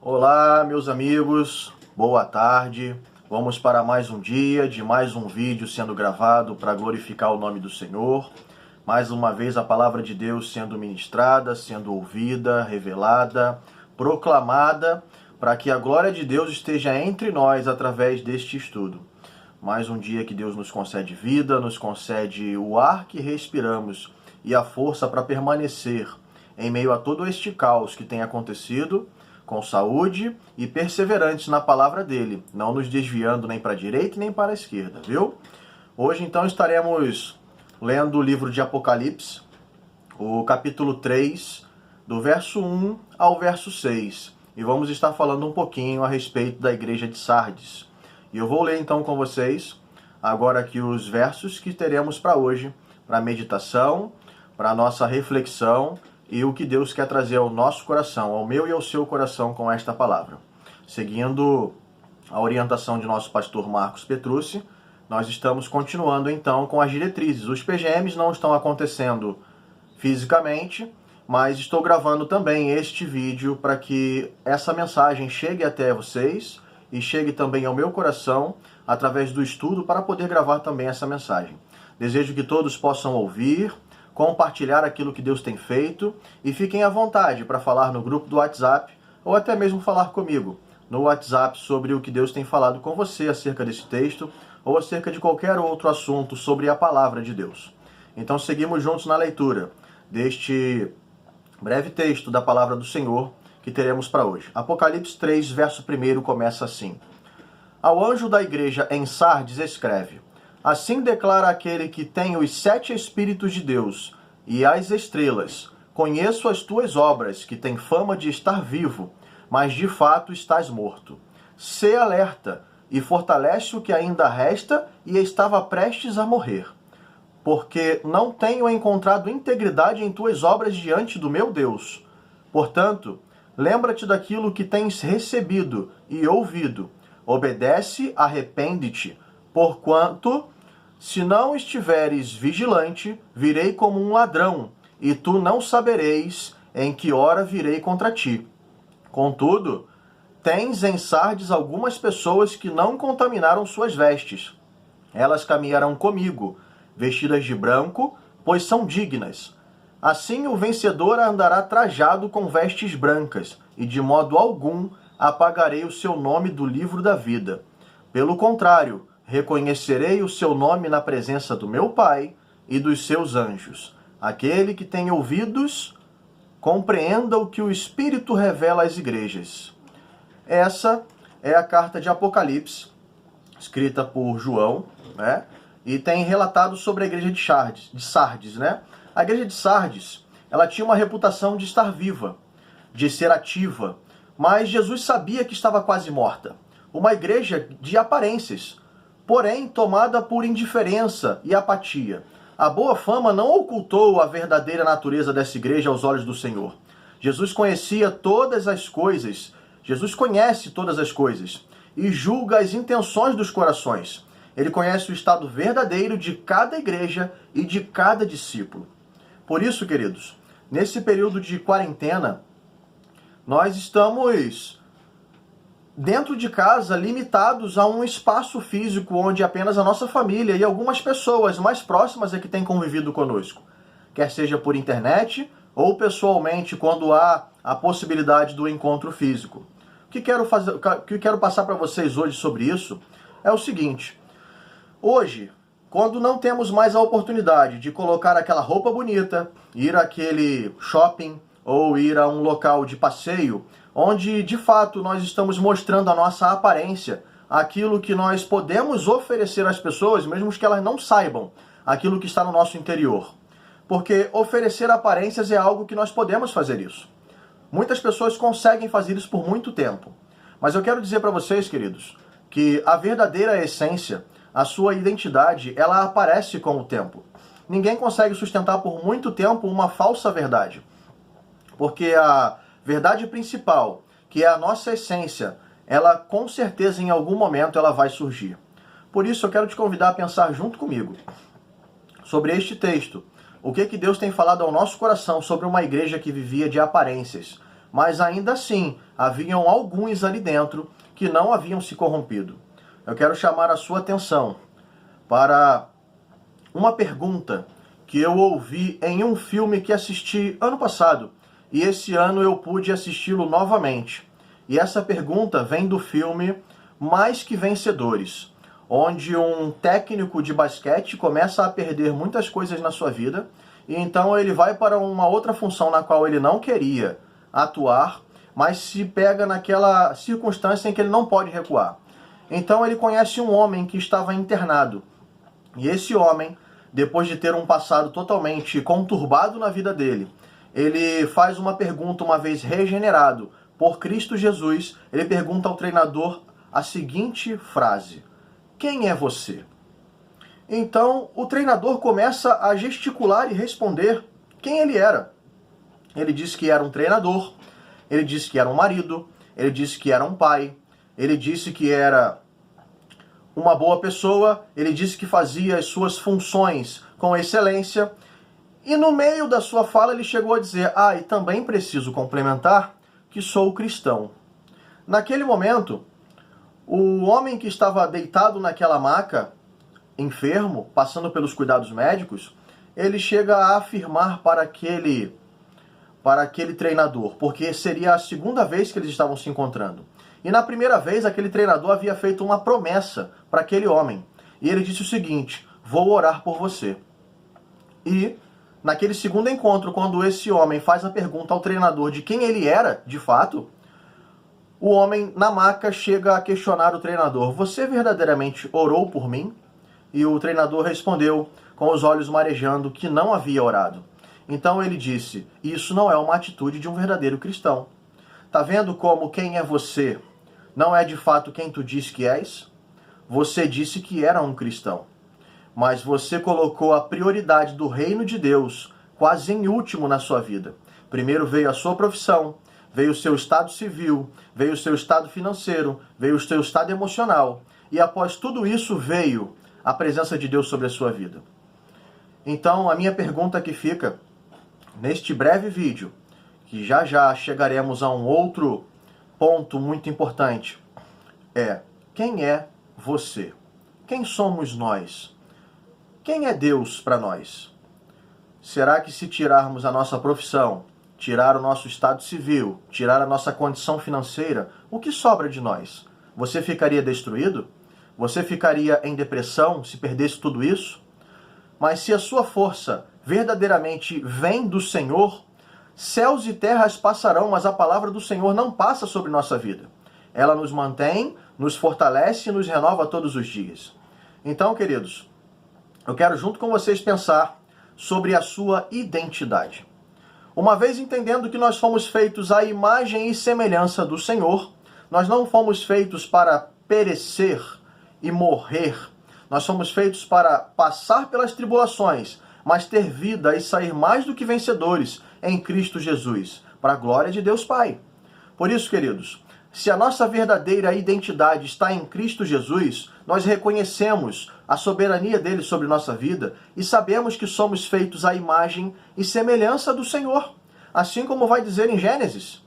Olá, meus amigos, boa tarde. Vamos para mais um dia de mais um vídeo sendo gravado para glorificar o nome do Senhor. Mais uma vez a palavra de Deus sendo ministrada, sendo ouvida, revelada, proclamada, para que a glória de Deus esteja entre nós através deste estudo. Mais um dia que Deus nos concede vida, nos concede o ar que respiramos e a força para permanecer em meio a todo este caos que tem acontecido, com saúde e perseverantes na palavra dele, não nos desviando nem para a direita nem para a esquerda, viu? Hoje então estaremos lendo o livro de Apocalipse, o capítulo 3, do verso 1 ao verso 6, e vamos estar falando um pouquinho a respeito da igreja de Sardes. E eu vou ler então com vocês agora aqui os versos que teremos para hoje, para meditação, para a nossa reflexão e o que Deus quer trazer ao nosso coração, ao meu e ao seu coração com esta palavra. Seguindo a orientação de nosso pastor Marcos Petrucci, nós estamos continuando então com as diretrizes. Os PGMs não estão acontecendo fisicamente, mas estou gravando também este vídeo para que essa mensagem chegue até vocês e chegue também ao meu coração através do estudo para poder gravar também essa mensagem. Desejo que todos possam ouvir, compartilhar aquilo que Deus tem feito e fiquem à vontade para falar no grupo do WhatsApp ou até mesmo falar comigo no WhatsApp sobre o que Deus tem falado com você acerca desse texto ou acerca de qualquer outro assunto sobre a palavra de Deus. Então seguimos juntos na leitura deste breve texto da palavra do Senhor que teremos para hoje. Apocalipse 3, verso 1 começa assim: Ao anjo da igreja em Sardes escreve: Assim declara aquele que tem os 7 Espíritos de Deus e as estrelas: Conheço as tuas obras, que têm fama de estar vivo, mas de fato estás morto. Sê alerta e fortalece o que ainda resta e estava prestes a morrer. Porque não tenho encontrado integridade em tuas obras diante do meu Deus. Portanto, lembra-te daquilo que tens recebido e ouvido. Obedece, arrepende-te, porquanto, se não estiveres vigilante, virei como um ladrão, e tu não sabereis em que hora virei contra ti. Contudo, tens em Sardes algumas pessoas que não contaminaram suas vestes. Elas caminharão comigo, vestidas de branco, pois são dignas. Assim o vencedor andará trajado com vestes brancas, e de modo algum apagarei o seu nome do livro da vida. Pelo contrário, reconhecerei o seu nome na presença do meu Pai e dos seus anjos. Aquele que tem ouvidos, compreenda o que o Espírito revela às igrejas. Essa é a carta de Apocalipse, escrita por João, né? E tem relatado sobre a igreja de Sardes, né? A igreja de Sardes, ela tinha uma reputação de estar viva, de ser ativa, mas Jesus sabia que estava quase morta. Uma igreja de aparências, porém tomada por indiferença e apatia. A boa fama não ocultou a verdadeira natureza dessa igreja aos olhos do Senhor. Jesus conhecia todas as coisas, Jesus conhece todas as coisas e julga as intenções dos corações. Ele conhece o estado verdadeiro de cada igreja e de cada discípulo. Por isso, queridos, nesse período de quarentena, nós estamos dentro de casa, limitados a um espaço físico onde apenas a nossa família e algumas pessoas mais próximas é que têm convivido conosco. Quer seja por internet ou pessoalmente, quando há a possibilidade do encontro físico. O que quero passar para vocês hoje sobre isso é o seguinte: hoje, quando não temos mais a oportunidade de colocar aquela roupa bonita, ir àquele shopping ou ir a um local de passeio, onde de fato nós estamos mostrando a nossa aparência, aquilo que nós podemos oferecer às pessoas, mesmo que elas não saibam aquilo que está no nosso interior. Porque oferecer aparências é algo que nós podemos fazer isso. Muitas pessoas conseguem fazer isso por muito tempo. Mas eu quero dizer para vocês, queridos, que a verdadeira essência, a sua identidade, ela aparece com o tempo. Ninguém consegue sustentar por muito tempo uma falsa verdade. Porque a verdade principal, que é a nossa essência, ela com certeza em algum momento ela vai surgir. Por isso eu quero te convidar a pensar junto comigo sobre este texto. O que Deus tem falado ao nosso coração sobre uma igreja que vivia de aparências, mas ainda assim haviam alguns ali dentro que não haviam se corrompido. Eu quero chamar a sua atenção para uma pergunta que eu ouvi em um filme que assisti ano passado, e esse ano eu pude assisti-lo novamente. E essa pergunta vem do filme Mais que Vencedores, onde um técnico de basquete começa a perder muitas coisas na sua vida, e então ele vai para uma outra função na qual ele não queria atuar, mas se pega naquela circunstância em que ele não pode recuar. Então ele conhece um homem que estava internado, e esse homem, depois de ter um passado totalmente conturbado na vida dele, ele faz uma pergunta uma vez regenerado por Cristo Jesus. Ele pergunta ao treinador a seguinte frase: quem é você? Então o treinador começa a gesticular e responder quem ele era. Ele disse que era um treinador, ele disse que era um marido, ele disse que era um pai, ele disse que era uma boa pessoa, ele disse que fazia as suas funções com excelência, e no meio da sua fala ele chegou a dizer: e também preciso complementar que sou cristão. Naquele momento, o homem que estava deitado naquela maca, enfermo, passando pelos cuidados médicos, ele chega a afirmar para aquele treinador, porque seria a segunda vez que eles estavam se encontrando. E na primeira vez, aquele treinador havia feito uma promessa para aquele homem. E ele disse o seguinte: vou orar por você. E naquele segundo encontro, quando esse homem faz a pergunta ao treinador de quem ele era, de fato, o homem na maca chega a questionar o treinador: você verdadeiramente orou por mim? E o treinador respondeu, com os olhos marejando, que não havia orado. Então ele disse: isso não é uma atitude de um verdadeiro cristão. Tá vendo como quem é você não é de fato quem tu diz que és? Você disse que era um cristão, mas você colocou a prioridade do reino de Deus quase em último na sua vida. Primeiro veio a sua profissão, veio o seu estado civil, veio o seu estado financeiro, veio o seu estado emocional, e após tudo isso veio a presença de Deus sobre a sua vida. Então a minha pergunta que fica neste breve vídeo, que já já chegaremos a um outro ponto muito importante, é: quem é você? Quem somos nós? Quem é Deus para nós? Será que se tirarmos a nossa profissão, tirar o nosso estado civil, tirar a nossa condição financeira, o que sobra de nós? Você ficaria destruído? Você ficaria em depressão se perdesse tudo isso? Mas se a sua força verdadeiramente vem do Senhor, céus e terras passarão, mas a palavra do Senhor não passa sobre nossa vida. Ela nos mantém, nos fortalece e nos renova todos os dias. Então, queridos, eu quero junto com vocês pensar sobre a sua identidade. Uma vez entendendo que nós fomos feitos à imagem e semelhança do Senhor, nós não fomos feitos para perecer e morrer. Nós somos feitos para passar pelas tribulações, mas ter vida e sair mais do que vencedores em Cristo Jesus, para a glória de Deus Pai. Por isso, queridos, se a nossa verdadeira identidade está em Cristo Jesus, nós reconhecemos a soberania dele sobre nossa vida e sabemos que somos feitos à imagem e semelhança do Senhor. Assim como vai dizer em Gênesis: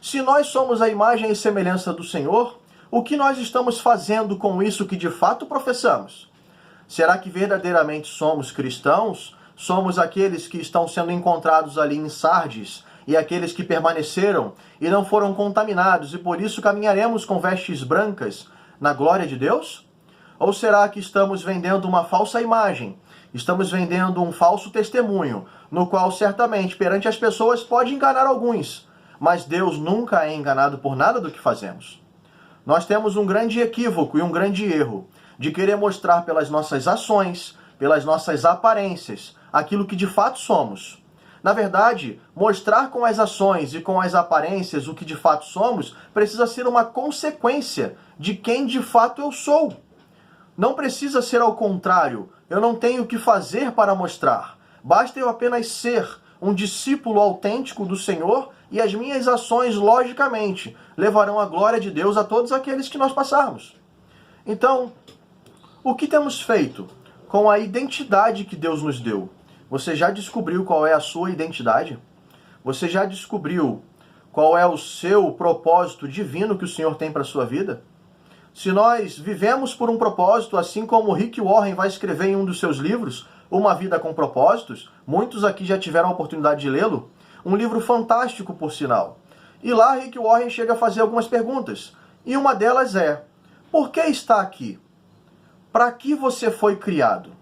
se nós somos a imagem e semelhança do Senhor, o que nós estamos fazendo com isso que de fato professamos? Será que verdadeiramente somos cristãos? Somos aqueles que estão sendo encontrados ali em Sardes e aqueles que permaneceram e não foram contaminados e por isso caminharemos com vestes brancas na glória de Deus? Ou será que estamos vendendo uma falsa imagem? Estamos vendendo um falso testemunho, no qual certamente perante as pessoas pode enganar alguns, mas Deus nunca é enganado por nada do que fazemos. Nós temos um grande equívoco e um grande erro de querer mostrar pelas nossas ações, pelas nossas aparências, aquilo que de fato somos. Na verdade, mostrar com as ações e com as aparências o que de fato somos precisa ser uma consequência de quem de fato eu sou. Não precisa ser ao contrário. Eu não tenho o que fazer para mostrar. Basta eu apenas ser um discípulo autêntico do Senhor e as minhas ações, logicamente, levarão a glória de Deus a todos aqueles que nós passarmos. Então, o que temos feito com a identidade que Deus nos deu? Você já descobriu qual é a sua identidade? Você já descobriu qual é o seu propósito divino que o Senhor tem para a sua vida? Se nós vivemos por um propósito, assim como Rick Warren vai escrever em um dos seus livros, Uma Vida com Propósitos, muitos aqui já tiveram a oportunidade de lê-lo, um livro fantástico, por sinal. E lá Rick Warren chega a fazer algumas perguntas. E uma delas é: por que está aqui? Para que você foi criado?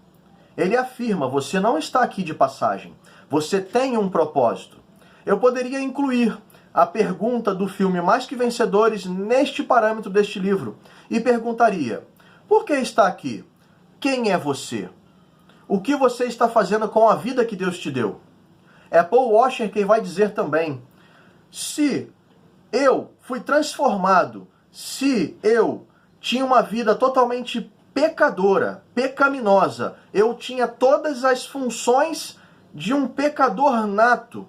Ele afirma: você não está aqui de passagem. Você tem um propósito. Eu poderia incluir a pergunta do filme Mais Que Vencedores neste parâmetro deste livro e perguntaria: por que está aqui? Quem é você? O que você está fazendo com a vida que Deus te deu? É Paul Washer quem vai dizer também: se eu fui transformado, se eu tinha uma vida totalmente pecadora, pecaminosa, eu tinha todas as funções de um pecador nato,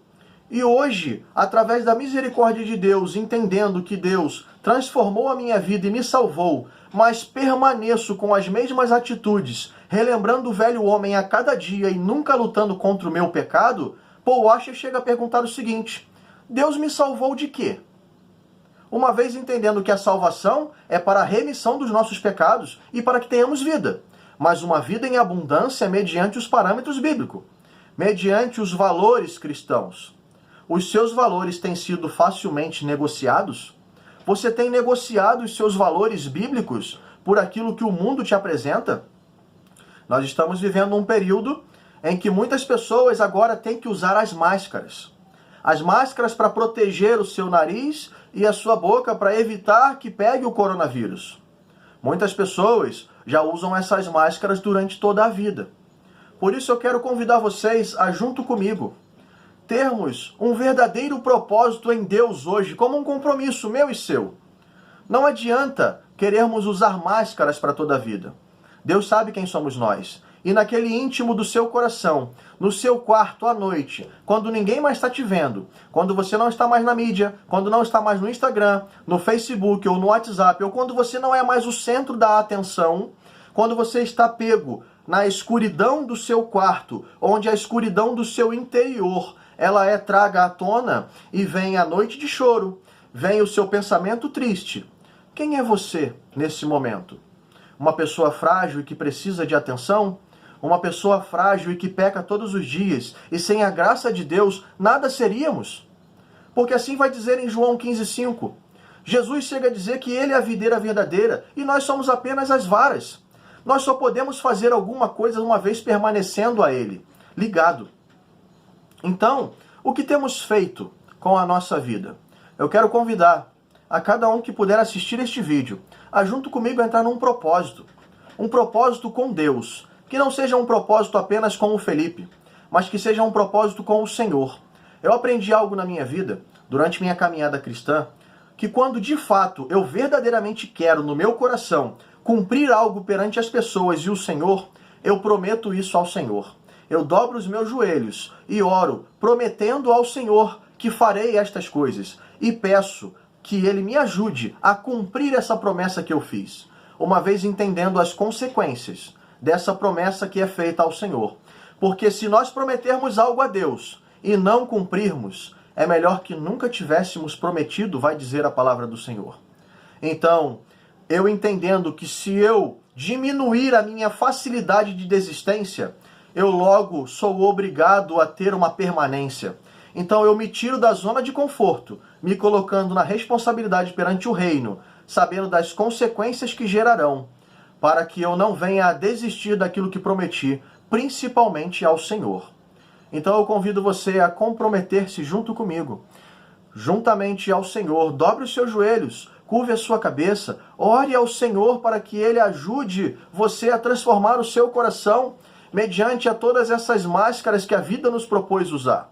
e hoje, através da misericórdia de Deus, entendendo que Deus transformou a minha vida e me salvou, mas permaneço com as mesmas atitudes, relembrando o velho homem a cada dia e nunca lutando contra o meu pecado, Paul Washer chega a perguntar o seguinte: Deus me salvou de quê? Uma vez entendendo que a salvação é para a remissão dos nossos pecados e para que tenhamos vida, mas uma vida em abundância mediante os parâmetros bíblicos, mediante os valores cristãos. Os seus valores têm sido facilmente negociados? Você tem negociado os seus valores bíblicos por aquilo que o mundo te apresenta? Nós estamos vivendo um período em que muitas pessoas agora têm que usar as máscaras. As máscaras para proteger o seu nariz e a sua boca para evitar que pegue o coronavírus. Muitas pessoas já usam essas máscaras durante toda a vida. Por isso eu quero convidar vocês a, junto comigo, termos um verdadeiro propósito em Deus hoje, como um compromisso meu e seu. Não adianta querermos usar máscaras para toda a vida. Deus sabe quem somos nós. E naquele íntimo do seu coração, no seu quarto à noite, quando ninguém mais está te vendo, quando você não está mais na mídia, quando não está mais no Instagram, no Facebook ou no WhatsApp, ou quando você não é mais o centro da atenção, quando você está pego na escuridão do seu quarto, onde a escuridão do seu interior, ela é traga à tona e vem a noite de choro, vem o seu pensamento triste. Quem é você nesse momento? Uma pessoa frágil e que precisa de atenção? Uma pessoa frágil e que peca todos os dias, e sem a graça de Deus, nada seríamos? Porque assim vai dizer em João 15,5. Jesus chega a dizer que ele é a videira verdadeira, e nós somos apenas as varas. Nós só podemos fazer alguma coisa uma vez permanecendo a ele, ligado. Então, o que temos feito com a nossa vida? Eu quero convidar a cada um que puder assistir este vídeo a junto comigo entrar num propósito. Um propósito com Deus. Que não seja um propósito apenas com o Felipe, mas que seja um propósito com o Senhor. Eu aprendi algo na minha vida, durante minha caminhada cristã, que quando de fato eu verdadeiramente quero no meu coração cumprir algo perante as pessoas e o Senhor, eu prometo isso ao Senhor. Eu dobro os meus joelhos e oro, prometendo ao Senhor que farei estas coisas, e peço que Ele me ajude a cumprir essa promessa que eu fiz, uma vez entendendo as consequências dessa promessa que é feita ao Senhor. Porque se nós prometermos algo a Deus e não cumprirmos, é melhor que nunca tivéssemos prometido, vai dizer a palavra do Senhor. Então, eu entendendo que se eu diminuir a minha facilidade de desistência, eu logo sou obrigado a ter uma permanência. Então eu me tiro da zona de conforto, me colocando na responsabilidade perante o reino, sabendo das consequências que gerarão, para que eu não venha a desistir daquilo que prometi, principalmente ao Senhor. Então eu convido você a comprometer-se junto comigo, juntamente ao Senhor. Dobre os seus joelhos, curve a sua cabeça, ore ao Senhor para que Ele ajude você a transformar o seu coração mediante a todas essas máscaras que a vida nos propôs usar.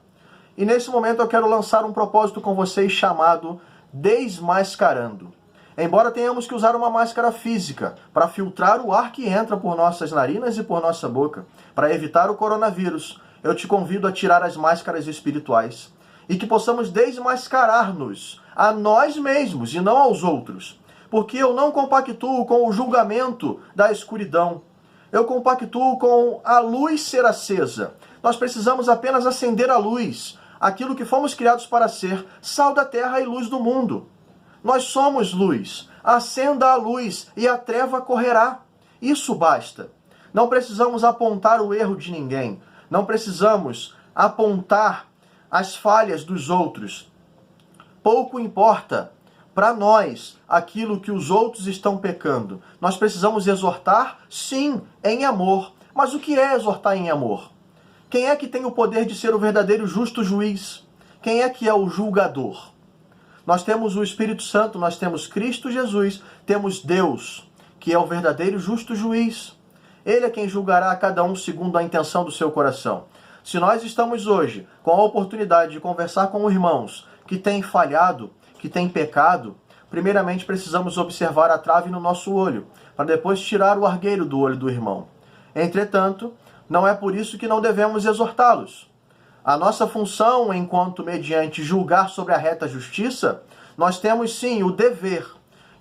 E nesse momento eu quero lançar um propósito com vocês chamado Desmascarando. Embora tenhamos que usar uma máscara física para filtrar o ar que entra por nossas narinas e por nossa boca, para evitar o coronavírus, eu te convido a tirar as máscaras espirituais e que possamos desmascarar-nos a nós mesmos e não aos outros, porque eu não compactuo com o julgamento da escuridão. Eu compactuo com a luz ser acesa. Nós precisamos apenas acender a luz aquilo que fomos criados para ser, sal da terra e luz do mundo. Nós somos luz. Acenda a luz e a treva correrá. Isso basta. Não precisamos apontar o erro de ninguém. Não precisamos apontar as falhas dos outros. Pouco importa para nós aquilo que os outros estão pecando. Nós precisamos exortar, sim, em amor. Mas o que é exortar em amor? Quem é que tem o poder de ser o verdadeiro justo juiz? Quem é que é o julgador? Nós temos o Espírito Santo, nós temos Cristo Jesus, temos Deus, que é o verdadeiro justo juiz. Ele é quem julgará a cada um segundo a intenção do seu coração. Se nós estamos hoje com a oportunidade de conversar com irmãos que têm falhado, que têm pecado, primeiramente precisamos observar a trave no nosso olho, para depois tirar o argueiro do olho do irmão. Entretanto, não é por isso que não devemos exortá-los. A nossa função, enquanto mediante julgar sobre a reta justiça, nós temos sim o dever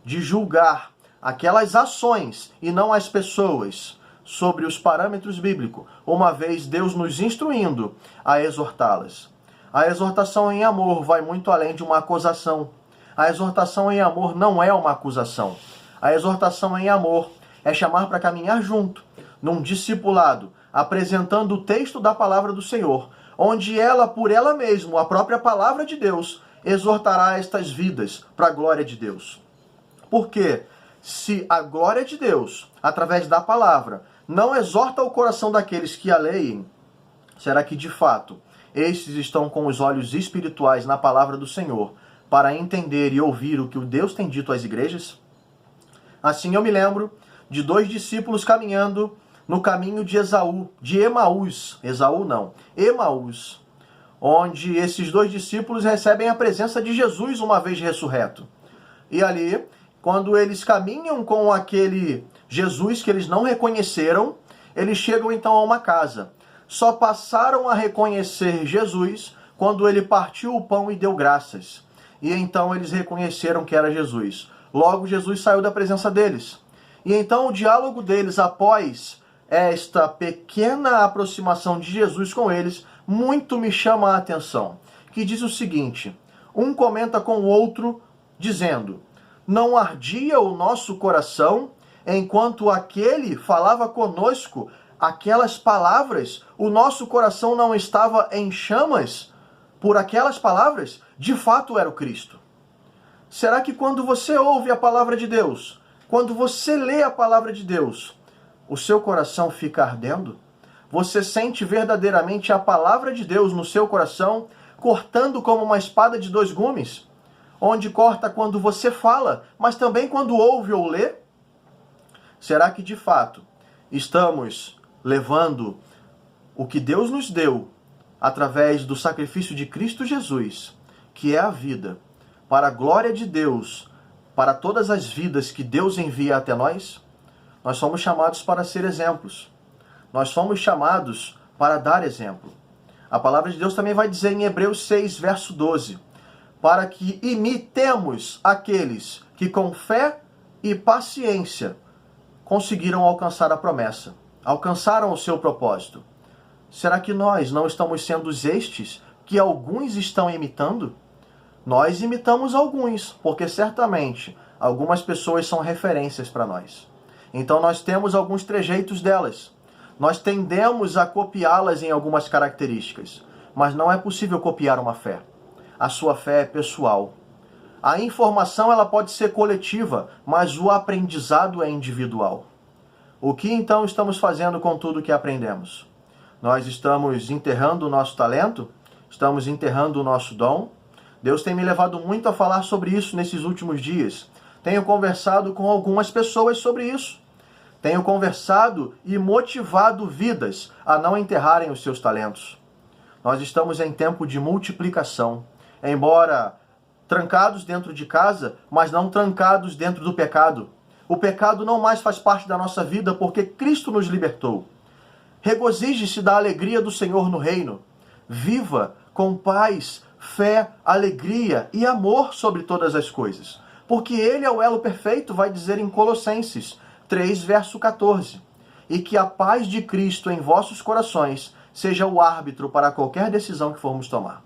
de julgar aquelas ações e não as pessoas sobre os parâmetros bíblicos, uma vez Deus nos instruindo a exortá-las. A exortação em amor vai muito além de uma acusação. A exortação em amor não é uma acusação. A exortação em amor é chamar para caminhar junto, num discipulado, apresentando o texto da palavra do Senhor, onde ela, por ela mesma, a própria palavra de Deus, exortará estas vidas para a glória de Deus. Porque se a glória de Deus, através da palavra, não exorta o coração daqueles que a leem, será que, de fato, estes estão com os olhos espirituais na palavra do Senhor para entender e ouvir o que o Deus tem dito às igrejas? Assim eu me lembro de 2 discípulos caminhando no caminho de Emaús, onde esses 2 discípulos recebem a presença de Jesus uma vez ressurreto. E ali, quando eles caminham com aquele Jesus que eles não reconheceram, eles chegam então a uma casa. Só passaram a reconhecer Jesus quando ele partiu o pão e deu graças. E então eles reconheceram que era Jesus. Logo, Jesus saiu da presença deles. E então o diálogo deles após esta pequena aproximação de Jesus com eles, muito me chama a atenção. Que diz o seguinte: um comenta com o outro, dizendo: não ardia o nosso coração enquanto aquele falava conosco aquelas palavras? O nosso coração não estava em chamas por aquelas palavras? De fato era o Cristo. Será que quando você ouve a palavra de Deus, quando você lê a palavra de Deus, o seu coração fica ardendo? Você sente verdadeiramente a palavra de Deus no seu coração, cortando como uma espada de 2 gumes? Onde corta quando você fala, mas também quando ouve ou lê? Será que de fato estamos levando o que Deus nos deu através do sacrifício de Cristo Jesus, que é a vida, para a glória de Deus, para todas as vidas que Deus envia até nós? Nós somos chamados para ser exemplos. Nós somos chamados para dar exemplo. A palavra de Deus também vai dizer em Hebreus 6, verso 12, para que imitemos aqueles que com fé e paciência conseguiram alcançar a promessa, alcançaram o seu propósito. Será que nós não estamos sendo estes que alguns estão imitando? Nós imitamos alguns, porque certamente algumas pessoas são referências para nós. Então nós temos alguns trejeitos delas. Nós tendemos a copiá-las em algumas características, mas não é possível copiar uma fé. A sua fé é pessoal. A informação ela pode ser coletiva, mas o aprendizado é individual. O que então estamos fazendo com tudo que aprendemos? Nós estamos enterrando o nosso talento? Estamos enterrando o nosso dom? Deus tem me levado muito a falar sobre isso nesses últimos dias. Tenho conversado com algumas pessoas sobre isso. Tenho conversado e motivado vidas a não enterrarem os seus talentos. Nós estamos em tempo de multiplicação. Embora trancados dentro de casa, mas não trancados dentro do pecado. O pecado não mais faz parte da nossa vida porque Cristo nos libertou. Regozije-se da alegria do Senhor no reino. Viva com paz, fé, alegria e amor sobre todas as coisas. Porque Ele é o elo perfeito, vai dizer em Colossenses 3, verso 14. E que a paz de Cristo em vossos corações seja o árbitro para qualquer decisão que formos tomar.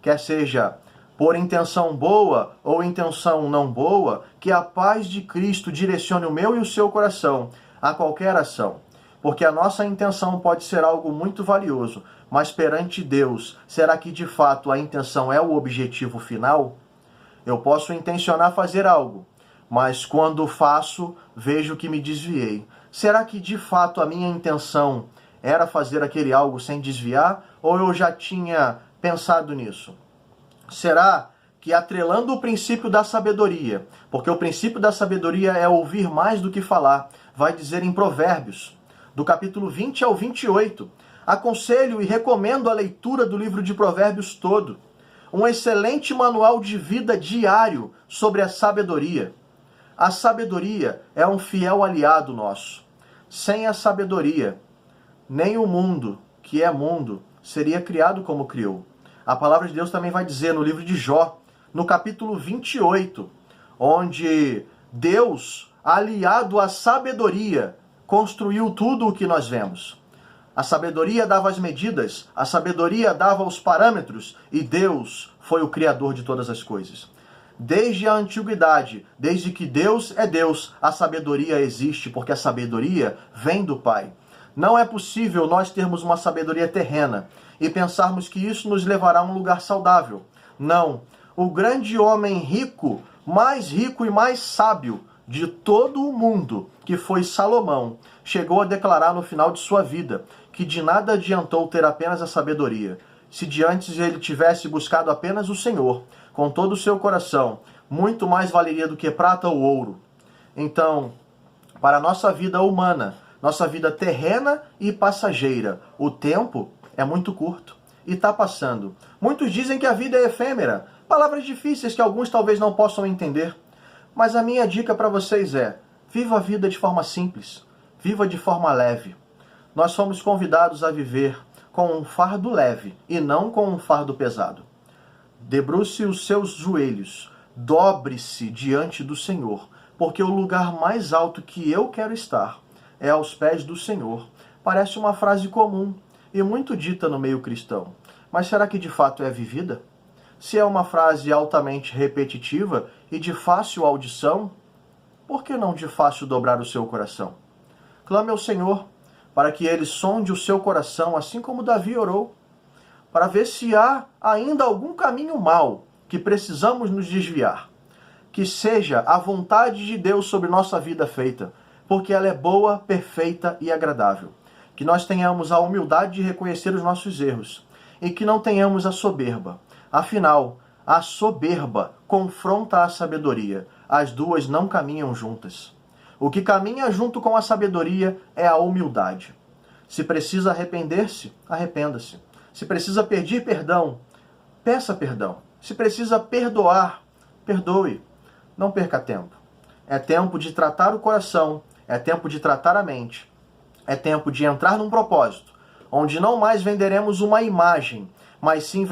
quer seja por intenção boa ou intenção não boa, que a paz de Cristo direcione o meu e o seu coração a qualquer ação. Porque a nossa intenção pode ser algo muito valioso, mas perante Deus, será que de fato a intenção é o objetivo final? Eu posso intencionar fazer algo, mas quando faço, vejo que me desviei. Será que de fato a minha intenção era fazer aquele algo sem desviar, ou eu já tinha pensado nisso? Será que atrelando o princípio da sabedoria, porque o princípio da sabedoria é ouvir mais do que falar, vai dizer em Provérbios, do capítulo 20 ao 28, aconselho e recomendo a leitura do livro de Provérbios todo, um excelente manual de vida diário sobre a sabedoria. A sabedoria é um fiel aliado nosso. Sem a sabedoria, nem o mundo, que é mundo, seria criado como criou. A palavra de Deus também vai dizer no livro de Jó, no capítulo 28, onde Deus, aliado à sabedoria, construiu tudo o que nós vemos. A sabedoria dava as medidas, a sabedoria dava os parâmetros, e Deus foi o criador de todas as coisas. Desde a antiguidade, desde que Deus é Deus, a sabedoria existe, porque a sabedoria vem do Pai. Não é possível nós termos uma sabedoria terrena e pensarmos que isso nos levará a um lugar saudável. Não. O grande homem rico e mais sábio de todo o mundo, que foi Salomão, chegou a declarar no final de sua vida que de nada adiantou ter apenas a sabedoria, se de antes ele tivesse buscado apenas o Senhor, com todo o seu coração, muito mais valeria do que prata ou ouro. Então, para a nossa vida humana, nossa vida terrena e passageira, o tempo é muito curto e está passando. Muitos dizem que a vida é efêmera, palavras difíceis que alguns talvez não possam entender. Mas a minha dica para vocês é: viva a vida de forma simples, viva de forma leve. Nós somos convidados a viver com um fardo leve e não com um fardo pesado. Debruce os seus joelhos, dobre-se diante do Senhor, porque o lugar mais alto que eu quero estar é aos pés do Senhor. Parece uma frase comum e muito dita no meio cristão, mas será que de fato é vivida? Se é uma frase altamente repetitiva e de fácil audição, por que não de fácil dobrar o seu coração? Clame ao Senhor para que Ele sonde o seu coração, assim como Davi orou, para ver se há ainda algum caminho mau que precisamos nos desviar. Que seja a vontade de Deus sobre nossa vida feita, porque ela é boa, perfeita e agradável. Que nós tenhamos a humildade de reconhecer os nossos erros e que não tenhamos a soberba. Afinal, a soberba confronta a sabedoria. As duas não caminham juntas. O que caminha junto com a sabedoria é a humildade. Se precisa arrepender-se, arrependa-se. Se precisa pedir perdão, peça perdão. Se precisa perdoar, perdoe. Não perca tempo. É tempo de tratar o coração, é tempo de tratar a mente. É tempo de entrar num propósito, onde não mais venderemos uma imagem, mas sim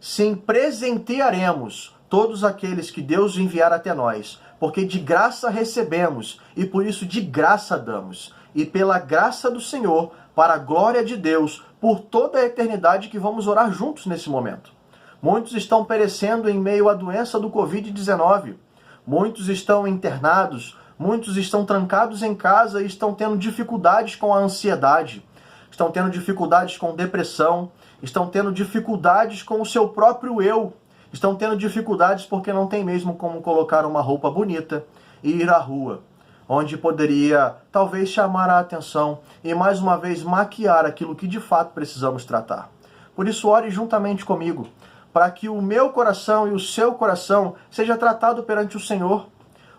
sim presentearemos todos aqueles que Deus enviar até nós, porque de graça recebemos e por isso de graça damos. E pela graça do Senhor, para a glória de Deus, por toda a eternidade que vamos orar juntos nesse momento. Muitos estão perecendo em meio à doença do Covid-19. Muitos estão internados, muitos estão trancados em casa e estão tendo dificuldades com a ansiedade, estão tendo dificuldades com depressão, estão tendo dificuldades com o seu próprio eu, estão tendo dificuldades porque não tem mesmo como colocar uma roupa bonita e ir à rua, onde poderia talvez chamar a atenção e mais uma vez maquiar aquilo que de fato precisamos tratar. Por isso, ore juntamente comigo, para que o meu coração e o seu coração seja tratado perante o Senhor.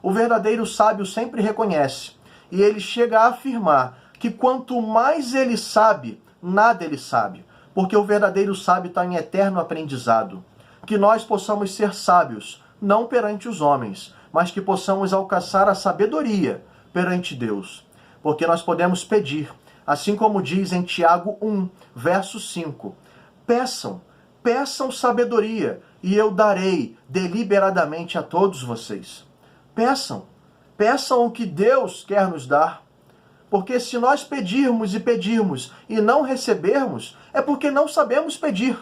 O verdadeiro sábio sempre reconhece, e ele chega a afirmar que quanto mais ele sabe, nada ele sabe, porque o verdadeiro sábio está em eterno aprendizado. Que nós possamos ser sábios, não perante os homens, mas que possamos alcançar a sabedoria perante Deus. Porque nós podemos pedir, assim como diz em Tiago 1, verso 5, peçam sabedoria, e eu darei deliberadamente a todos vocês. Peçam o que Deus quer nos dar. Porque se nós pedirmos e não recebermos, é porque não sabemos pedir.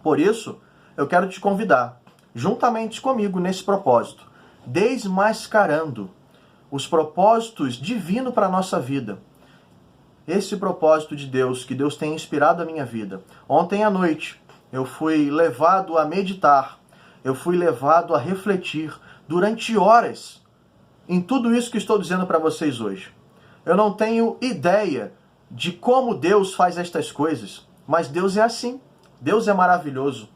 Por isso, eu quero te convidar, juntamente comigo nesse propósito, desmascarando os propósitos divinos para a nossa vida. Esse propósito de Deus, que Deus tem inspirado a minha vida. Ontem à noite, eu fui levado a meditar, eu fui levado a refletir durante horas em tudo isso que estou dizendo para vocês hoje. Eu não tenho ideia de como Deus faz estas coisas, mas Deus é assim. Deus é maravilhoso.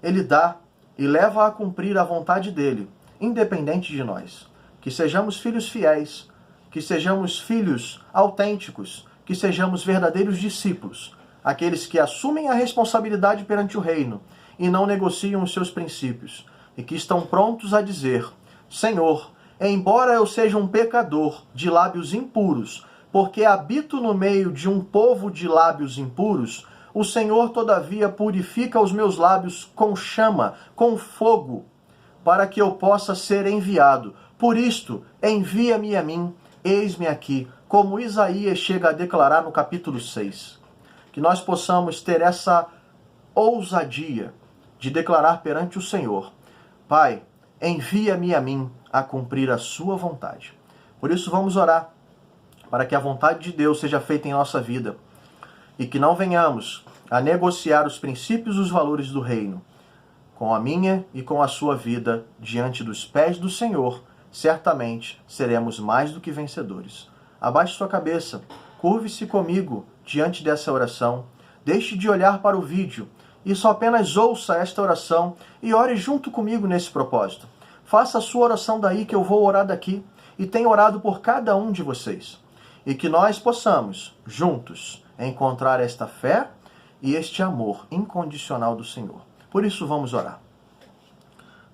Ele dá e leva a cumprir a vontade dele, independente de nós. Que sejamos filhos fiéis, que sejamos filhos autênticos, que sejamos verdadeiros discípulos, aqueles que assumem a responsabilidade perante o reino e não negociam os seus princípios, e que estão prontos a dizer: Senhor, embora eu seja um pecador de lábios impuros, porque habito no meio de um povo de lábios impuros, o Senhor, todavia, purifica os meus lábios com chama, com fogo, para que eu possa ser enviado. Por isto, envia-me a mim, eis-me aqui, como Isaías chega a declarar no capítulo 6. Que nós possamos ter essa ousadia de declarar perante o Senhor: Pai, envia-me a mim a cumprir a sua vontade. Por isso vamos orar, para que a vontade de Deus seja feita em nossa vida, e que não venhamos a negociar os princípios e os valores do reino com a minha e com a sua vida diante dos pés do Senhor. Certamente seremos mais do que vencedores. Abaixe sua cabeça, curve-se comigo diante dessa oração, deixe de olhar para o vídeo e só apenas ouça esta oração e ore junto comigo nesse propósito. Faça a sua oração daí que eu vou orar daqui, e tenho orado por cada um de vocês. E que nós possamos, juntos, encontrar esta fé e este amor incondicional do Senhor. Por isso vamos orar.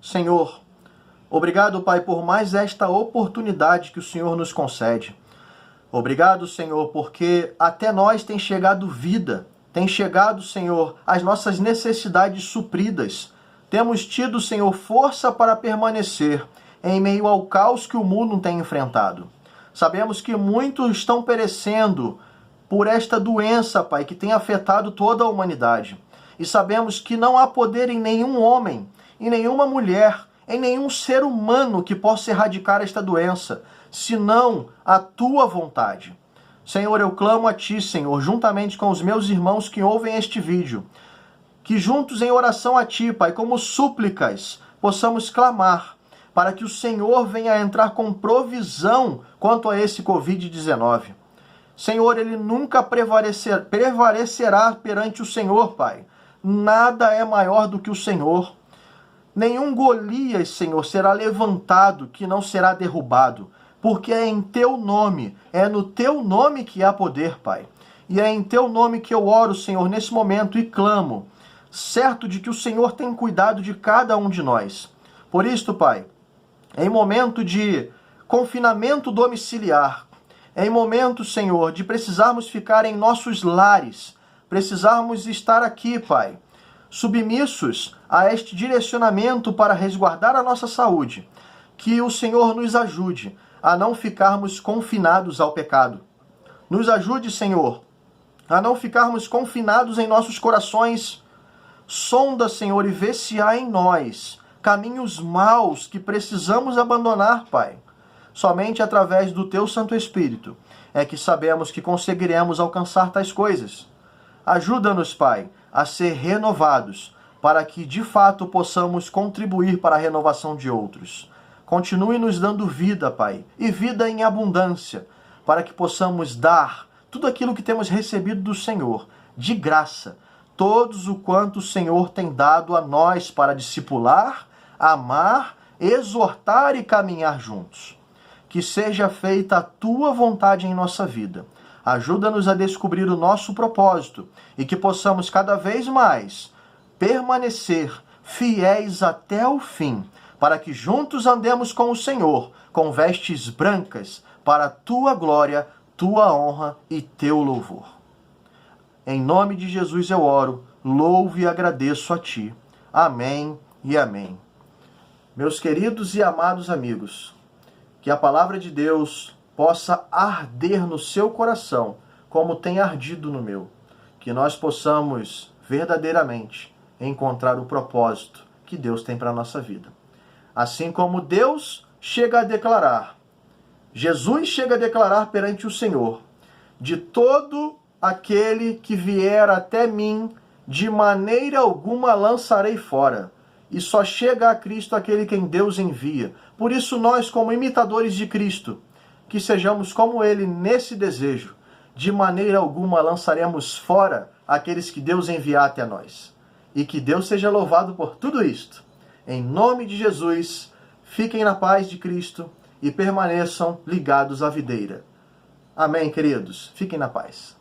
Senhor, obrigado, Pai, por mais esta oportunidade que o Senhor nos concede. Obrigado, Senhor, porque até nós tem chegado vida, tem chegado, Senhor, as nossas necessidades supridas. Temos tido, Senhor, força para permanecer em meio ao caos que o mundo tem enfrentado. Sabemos que muitos estão perecendo por esta doença, Pai, que tem afetado toda a humanidade. E sabemos que não há poder em nenhum homem, em nenhuma mulher, em nenhum ser humano que possa erradicar esta doença, senão a tua vontade. Senhor, eu clamo a ti, Senhor, juntamente com os meus irmãos que ouvem este vídeo, que juntos em oração a ti, Pai, como súplicas, possamos clamar para que o Senhor venha entrar com provisão quanto a esse Covid-19. Senhor, ele nunca prevalecerá perante o Senhor, Pai. Nada é maior do que o Senhor. Nenhum Golias, Senhor, será levantado que não será derrubado, porque é em teu nome, é no teu nome que há poder, Pai. E é em teu nome que eu oro, Senhor, nesse momento e clamo, certo de que o Senhor tem cuidado de cada um de nós. Por isto, Pai, em momento de confinamento domiciliar, em momento, Senhor, de precisarmos ficar em nossos lares, precisarmos estar aqui, Pai, submissos a este direcionamento para resguardar a nossa saúde, que o Senhor nos ajude a não ficarmos confinados ao pecado. Nos ajude, Senhor, a não ficarmos confinados em nossos corações. Sonda, Senhor, e vê se há em nós caminhos maus que precisamos abandonar, Pai. Somente através do Teu Santo Espírito é que sabemos que conseguiremos alcançar tais coisas. Ajuda-nos, Pai, a ser renovados, para que de fato possamos contribuir para a renovação de outros. Continue nos dando vida, Pai, e vida em abundância, para que possamos dar tudo aquilo que temos recebido do Senhor, de graça, todos o quanto o Senhor tem dado a nós para discipular, amar, exortar e caminhar juntos. Que seja feita a Tua vontade em nossa vida. Ajuda-nos a descobrir o nosso propósito e que possamos cada vez mais permanecer fiéis até o fim, para que juntos andemos com o Senhor, com vestes brancas, para a Tua glória, Tua honra e Teu louvor. Em nome de Jesus eu oro, louvo e agradeço a Ti. Amém e amém. Meus queridos e amados amigos, que a palavra de Deus possa arder no seu coração, como tem ardido no meu. Que nós possamos verdadeiramente encontrar o propósito que Deus tem para a nossa vida. Assim como Deus chega a declarar, Jesus chega a declarar perante o Senhor, de todo aquele que vier até mim, de maneira alguma lançarei fora. E só chega a Cristo aquele quem Deus envia. Por isso nós, como imitadores de Cristo, que sejamos como Ele nesse desejo, de maneira alguma lançaremos fora aqueles que Deus enviar até nós. E que Deus seja louvado por tudo isto. Em nome de Jesus, fiquem na paz de Cristo e permaneçam ligados à videira. Amém, queridos? Fiquem na paz.